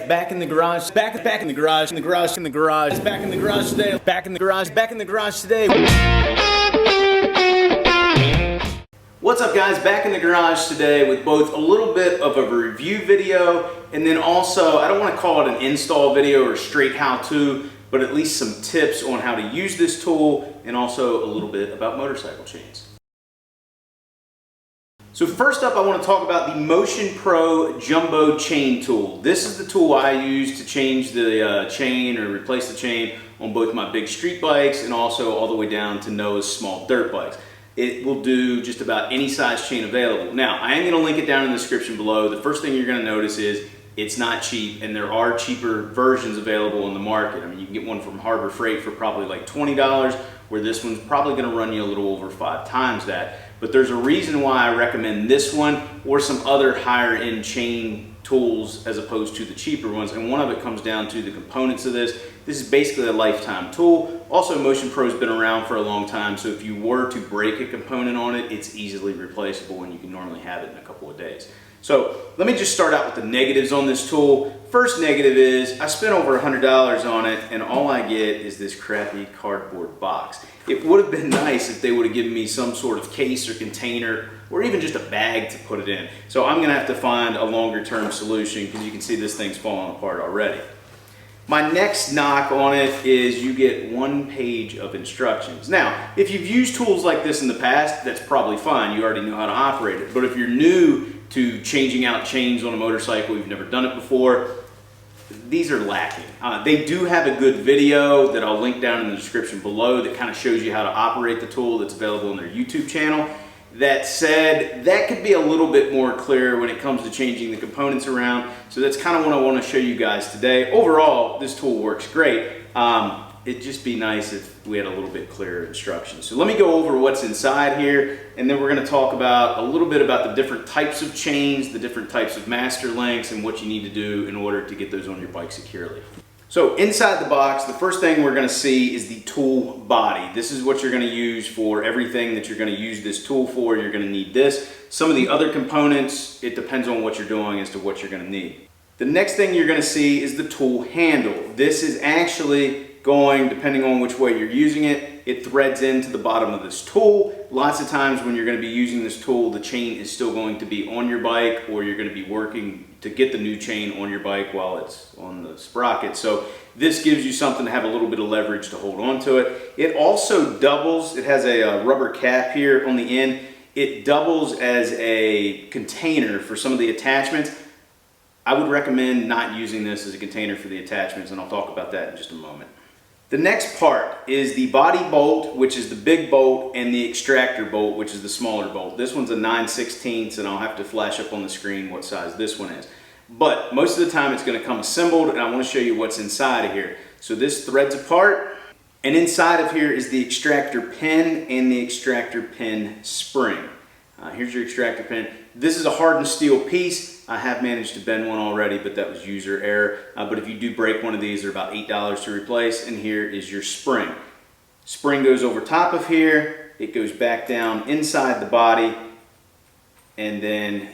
Back in the garage, back in the garage, in the garage, in the garage, back in the garage today, back in the garage, back in the garage today. What's up guys, back in the garage today with both a little bit of a review video and then also, I don't want to call it an install video or straight how-to, but at least some tips on how to use this tool and also a little bit about motorcycle chains. So first up, I want to talk about the Motion Pro Jumbo Chain Tool. This is the tool I use to change the chain or replace the chain on both my big street bikes and also all the way down to Noah's small dirt bikes. It will do just about any size chain available. Now, I am going to link it down in the description below. The first thing you're going to notice is it's not cheap, and there are cheaper versions available in the market. I mean, you can get one from Harbor Freight for probably like $20, where this one's probably going to run you a little over 5 times that. But there's a reason why I recommend this one or some other higher end chain tools as opposed to the cheaper ones, and one of it comes down to the components of this. This is basically a lifetime tool. Also, Motion Pro's been around for a long time, so if you were to break a component on it, it's easily replaceable and you can normally have it in a couple of days. So let me just start out with the negatives on this tool. First negative is I spent over $100 on it and all I get is this crappy cardboard box. It would have been nice if they would have given me some sort of case or container or even just a bag to put it in. So I'm gonna have to find a longer term solution because you can see this thing's falling apart already. My next knock on it is you get 1 page of instructions. Now, if you've used tools like this in the past, that's probably fine. You already know how to operate it. But if you're new to changing out chains on a motorcycle, you've never done it before, these are lacking. They do have a good video that I'll link down in the description below that kind of shows you how to operate the tool that's available on their YouTube channel. That said, that could be a little bit more clear when it comes to changing the components around. So that's kind of what I want to show you guys today. Overall, this tool works great. It'd just be nice if we had a little bit clearer instructions. So let me go over what's inside here, and then we're going to talk about a little bit about the different types of chains, the different types of master links, and what you need to do in order to get those on your bike securely. So inside the box, the first thing we're going to see is the tool body. This is what you're going to use for everything that you're going to use this tool for. You're going to need this. Some of the other components, it depends on what you're doing as to what you're going to need. The next thing you're going to see is the tool handle. This is actually going, depending on which way you're using it, it threads into the bottom of this tool. Lots of times when you're going to be using this tool, the chain is still going to be on your bike, or you're going to be working to get the new chain on your bike while it's on the sprocket. So this gives you something to have a little bit of leverage to hold on to it. It also doubles, it has a rubber cap here on the end. It doubles as a container for some of the attachments. I would recommend not using this as a container for the attachments, and I'll talk about that in just a moment. The next part is the body bolt, which is the big bolt, and the extractor bolt, which is the smaller bolt. This one's a 9/16, and I'll have to flash up on the screen what size this one is. But most of the time it's going to come assembled, and I want to show you what's inside of here. So this threads apart, and inside of here is the extractor pin and the extractor pin spring. Here's your extractor pin. This is a hardened steel piece. I have managed to bend one already, but that was user error. But if you do break one of these, they're about $8 to replace. And here is your spring. Spring goes over top of here. It goes back down inside the body. And then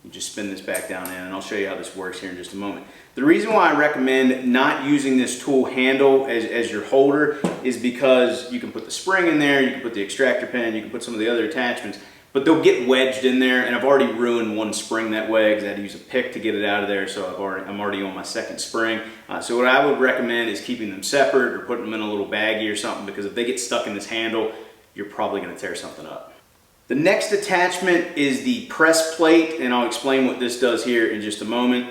you just spin this back down in. And I'll show you how this works here in just a moment. The reason why I recommend not using this tool handle as your holder is because you can put the spring in there, you can put the extractor pin, you can put some of the other attachments, but they'll get wedged in there, and I've already ruined one spring that way because I had to use a pick to get it out of there, so I'm already on my second spring. So what I would recommend is keeping them separate or putting them in a little baggie or something, because if they get stuck in this handle, you're probably going to tear something up. The next attachment is the press plate, and I'll explain what this does here in just a moment.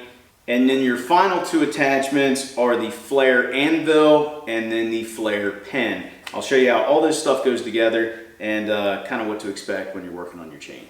And then your final 2 attachments are the flare anvil and then the flare pin. I'll show you how all this stuff goes together and kind of what to expect when you're working on your chain.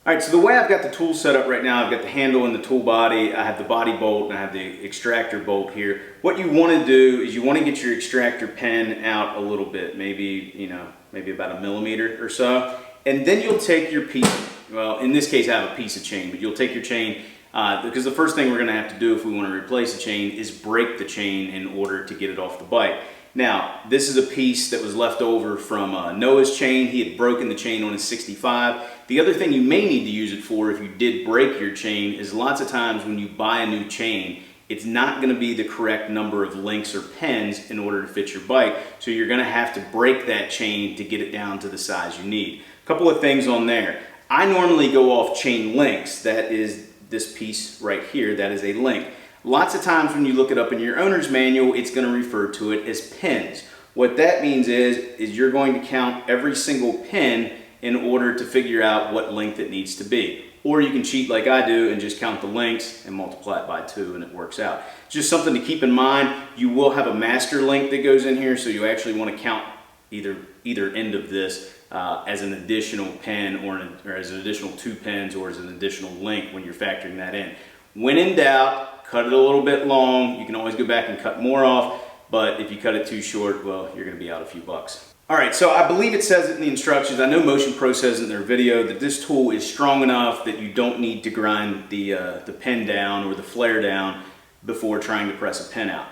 All right, so the way I've got the tool set up right now, I've got the handle and the tool body, I have the body bolt, and I have the extractor bolt here. What you want to do is you want to get your extractor pin out a little bit, maybe about 1 millimeter or so. And then you'll take your piece, well, in this case I have a piece of chain, but you'll take your chain, because the first thing we're going to have to do if we want to replace a chain is break the chain in order to get it off the bike. Now, this is a piece that was left over from Noah's chain. He had broken the chain on his 65. The other thing you may need to use it for if you did break your chain is lots of times when you buy a new chain, it's not going to be the correct number of links or pins in order to fit your bike. So you're going to have to break that chain to get it down to the size you need. A couple of things on there. I normally go off chain links. That is this piece right here. That is a link. Lots of times when you look it up in your owner's manual, it's going to refer to it as pins. What that means is you're going to count every single pin in order to figure out what length it needs to be. Or you can cheat like I do and just count the links and multiply it by 2 and it works out. Just something to keep in mind. You will have a master link that goes in here, so you actually want to count either end of this as an additional pin or as an additional 2 pins or as an additional link when you're factoring that in. When in doubt, cut it a little bit long. You can always go back and cut more off, but if you cut it too short, well, you're going to be out a few bucks. All right, so I believe it says it in the instructions. I know Motion Pro says in their video that this tool is strong enough that you don't need to grind the pin down or the flare down before trying to press a pin out.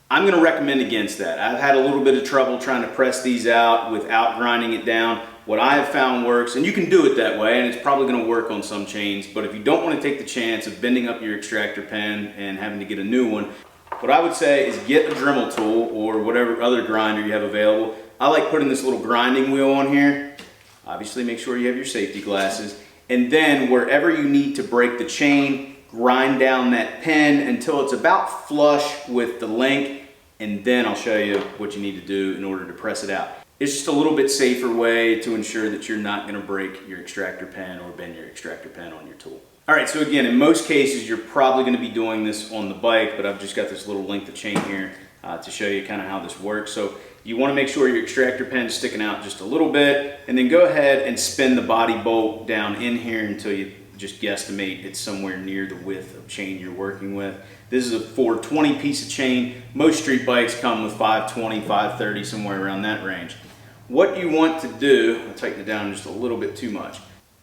I'm going to recommend against that. I've had a little bit of trouble trying to press these out without grinding it down. What I have found works, and you can do it that way, and it's probably going to work on some chains, but if you don't want to take the chance of bending up your extractor pin and having to get a new one, what I would say is get a Dremel tool or whatever other grinder you have available. I like putting this little grinding wheel on here. Obviously make sure you have your safety glasses. And then wherever you need to break the chain, grind down that pin until it's about flush with the link, and then I'll show you what you need to do in order to press it out. It's just a little bit safer way to ensure that you're not going to break your extractor pin or bend your extractor pin on your tool. All right, so again, in most cases, you're probably going to be doing this on the bike, but I've just got this little length of chain here to show you kind of how this works. So you want to make sure your extractor pin is sticking out just a little bit, and then go ahead and spin the body bolt down in here until you just guesstimate it's somewhere near the width of chain you're working with. This is a 420 piece of chain. Most street bikes come with 520, 530, somewhere around that range. What you want to do, I'll tighten it down just a little bit too much.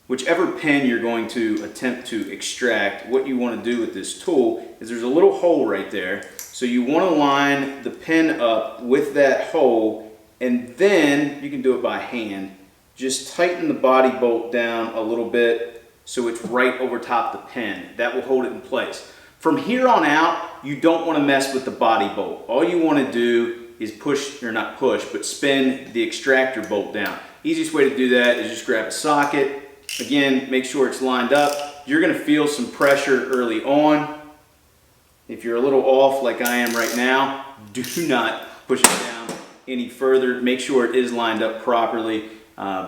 Whichever pin you're going to attempt to extract, what you want to do with this tool is there's a little hole right there. So you want to line the pin up with that hole, and then you can do it by hand. Just tighten the body bolt down a little bit so it's right over top the pin. That will hold it in place. From here on out, you don't want to mess with the body bolt. All you want to do is push, or not push, but spin the extractor bolt down. Easiest way to do that is just grab a socket. Again, make sure it's lined up. You're going to feel some pressure early on. If you're a little off like I am right now, do not push it down any further. Make sure it is lined up properly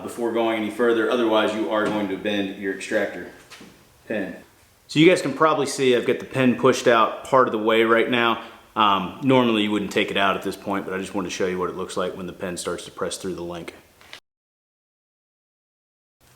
before going any further. Otherwise, you are going to bend your extractor pin. So you guys can probably see I've got the pin pushed out part of the way right now. Normally you wouldn't take it out at this point, but I just wanted to show you what it looks like when the pin starts to press through the link.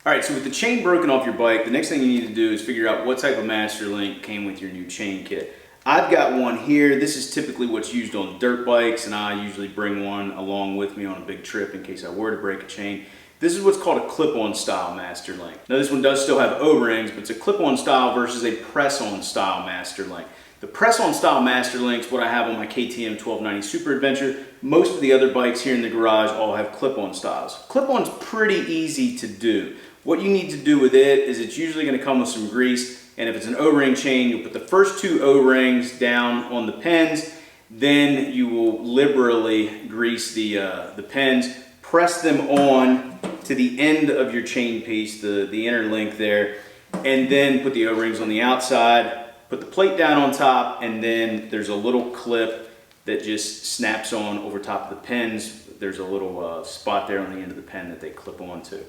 All right, so with the chain broken off your bike, the next thing you need to do is figure out what type of master link came with your new chain kit. I've got one here. This is typically what's used on dirt bikes, and I usually bring one along with me on a big trip in case I were to break a chain. This is what's called a clip-on style master link. Now this one does still have O-rings, but it's a clip-on style versus a press-on style master link. The press-on style master links, what I have on my KTM 1290 Super Adventure. Most of the other bikes here in the garage all have clip-on styles. Clip-on's pretty easy to do. What you need to do with it is it's usually going to come with some grease, and if it's an O-ring chain, you'll put the first 2 O-rings down on the pins, then you will liberally grease the pins, press them on to the end of your chain piece, the inner link there, and then put the O-rings on the outside, put the plate down on top, and then there's a little clip that just snaps on over top of the pins. There's a little spot there on the end of the pin that they clip onto.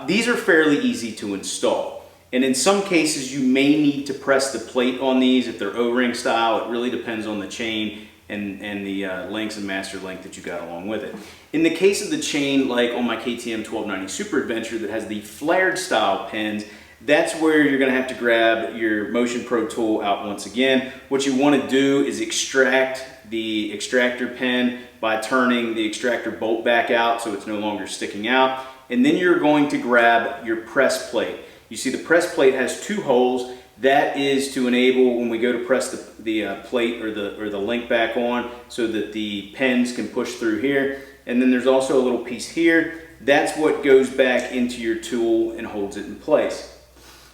These are fairly easy to install, and in some cases you may need to press the plate on these if they're O-ring style. It really depends on the chain and the links and master link that you got along with it. In the case of the chain, like on my KTM 1290 Super Adventure that has the flared style pins, that's where you're going to have to grab your Motion Pro tool out once again. What you want to do is extract the extractor pin by turning the extractor bolt back out so it's no longer sticking out. And then you're going to grab your press plate. You see the press plate has 2 holes. That is to enable when we go to press the plate or the link back on so that the pins can push through here. And then there's also a little piece here. that's what goes back into your tool and holds it in place.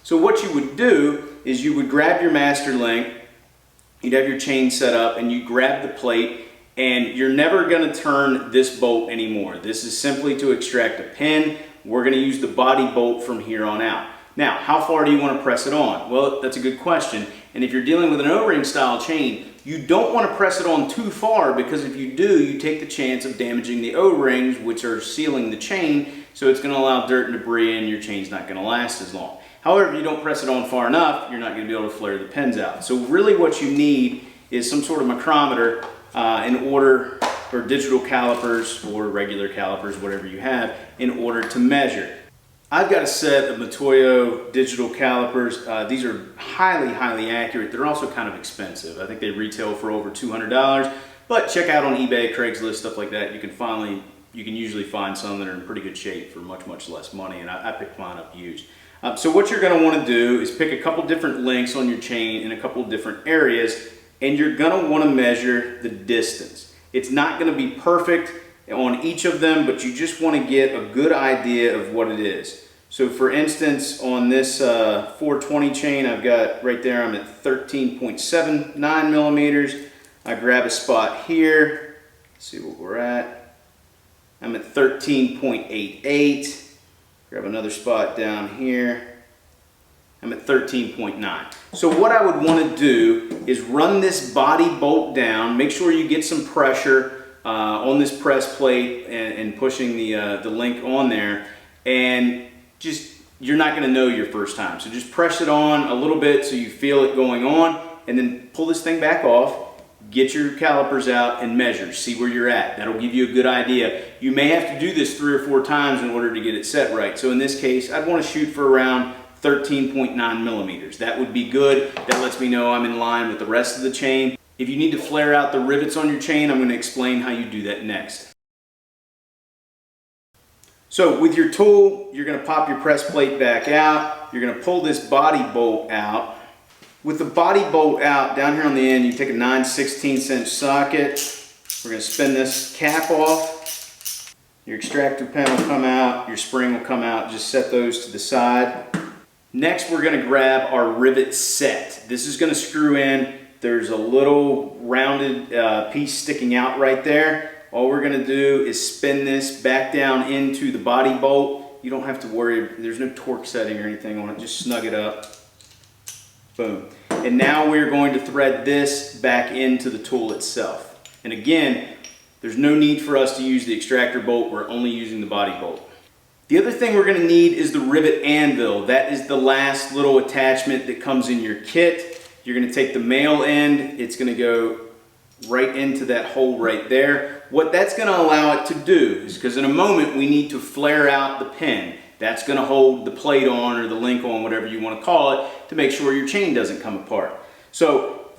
So what you would do is you would grab your master link, you'd have your chain set up, and you grab the plate, and you're never going to turn this bolt anymore. This is simply to extract a pin. We're going to use the body bolt from here on out. Now, how far do you want to press it on? Well, that's a good question. And if you're dealing with an O-ring style chain, you don't want to press it on too far, because if you do, you take the chance of damaging the O-rings, which are sealing the chain, so it's going to allow dirt and debris, and your chain's not going to last as long. However, if you don't press it on far enough, you're not going to be able to flare the pins out. So really what you need is some sort of micrometer or digital calipers or regular calipers, whatever you have, in order to measure. I've got a set of Matoyo digital calipers. These are highly accurate. They're also kind of expensive. I think they retail for over $200, but check out on eBay, Craigslist, stuff like that. You can usually find some that are in pretty good shape for much less money, and I picked mine up used. So what you're going to want to do is pick a couple different lengths on your chain in a couple different areas, and you're going to want to measure the distance. It's not going to be perfect on each of them, but you just want to get a good idea of what it is. So for instance, on this 420 chain, I've got right there, I'm at 13.79 millimeters. I grab a spot here, see what we're at. I'm at 13.88. Grab another spot down here. I'm at 13.9. So what I would want to do is run this body bolt down, make sure you get some pressure on this press plate and pushing the link on there, and you're not going to know your first time. So just press it on a little bit so you feel it going on, and then pull this thing back off, get your calipers out and measure, see where you're at. That'll give you a good idea. You may have to do this 3 or 4 times in order to get it set right. So in this case, I'd want to shoot for around 13.9 millimeters. That would be good. That lets me know I'm in line with the rest of the chain. If you need to flare out the rivets on your chain, I'm going to explain how you do that next. So with your tool, you're going to pop your press plate back out. You're going to pull this body bolt out. With the body bolt out, down here on the end, you take a 9/16 inch socket. We're going to spin this cap off. Your extractor pin will come out, your spring will come out. Just set those to the side. Next, we're going to grab our rivet set. This is going to screw in. There's a little rounded piece sticking out right there. All we're going to do is spin this back down into the body bolt. You don't have to worry, there's no torque setting or anything on it. Just snug it up. Boom. And now we're going to thread this back into the tool itself. And again, there's no need for us to use the extractor bolt. We're only using the body bolt. The other thing we're going to need is the rivet anvil. That is the last little attachment that comes in your kit. You're going to take the male end. It's going to go right into that hole right there. What that's going to allow it to do is, because in a moment we need to flare out the pin. That's going to hold the plate on, or the link on, whatever you want to call it, to make sure your chain doesn't come apart. So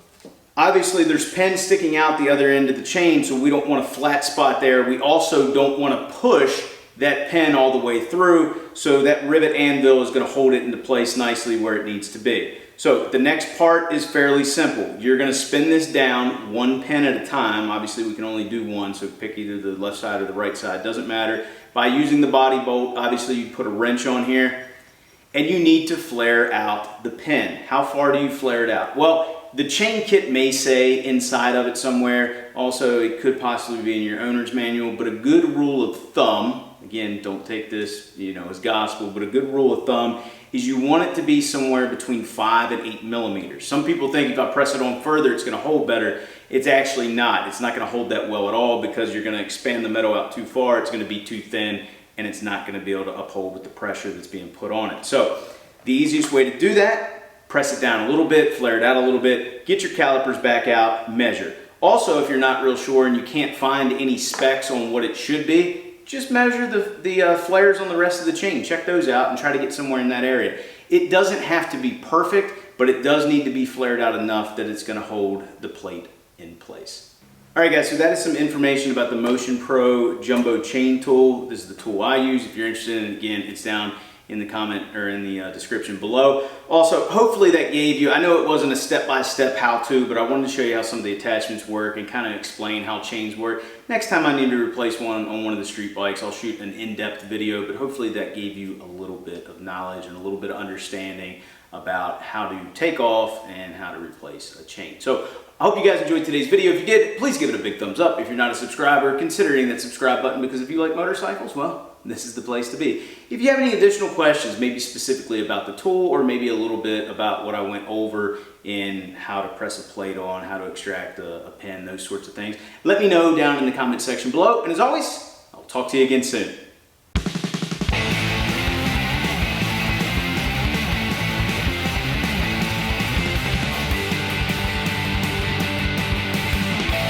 obviously there's pins sticking out the other end of the chain, so we don't want a flat spot there. We also don't want to push that pin all the way through, so that rivet anvil is going to hold it into place nicely where it needs to be. So the next part is fairly simple. You're going to spin this down 1 pin at a time. Obviously we can only do one, so pick either the left side or the right side, doesn't matter. By using the body bolt, obviously you put a wrench on here, and you need to flare out the pin. How far do you flare it out? Well, the chain kit may say inside of it somewhere. Also, it could possibly be in your owner's manual, but a good rule of thumb, again, don't take this, as gospel, but a good rule of thumb is you want it to be somewhere between 5 and 8 millimeters. Some people think if I press it on further, it's going to hold better. It's actually not. It's not going to hold that well at all, because you're going to expand the metal out too far. It's going to be too thin, and it's not going to be able to uphold with the pressure that's being put on it. So the easiest way to do that, press it down a little bit, flare it out a little bit, get your calipers back out, measure. Also, if you're not real sure and you can't find any specs on what it should be, just measure the flares on the rest of the chain. Check those out and try to get somewhere in that area. It doesn't have to be perfect, but it does need to be flared out enough that it's going to hold the plate in place. All right guys, so that is some information about the Motion Pro Jumbo Chain Tool. This is the tool I use. If you're interested in it, again, it's down in the comment or in the description below. Also, hopefully that gave you, I know it wasn't a step-by-step how-to, but I wanted to show you how some of the attachments work and kind of explain how chains work. Next time I need to replace one on one of the street bikes, I'll shoot an in-depth video, but hopefully that gave you a little bit of knowledge and a little bit of understanding about how to take off and how to replace a chain. So I hope you guys enjoyed today's video. If you did, please give it a big thumbs up. If you're not a subscriber, consider hitting that subscribe button, because if you like motorcycles, well, this is the place to be. If you have any additional questions, maybe specifically about the tool or maybe a little bit about what I went over in how to press a plate on, how to extract a pin, those sorts of things, let me know down in the comment section below. And as always, I'll talk to you again soon.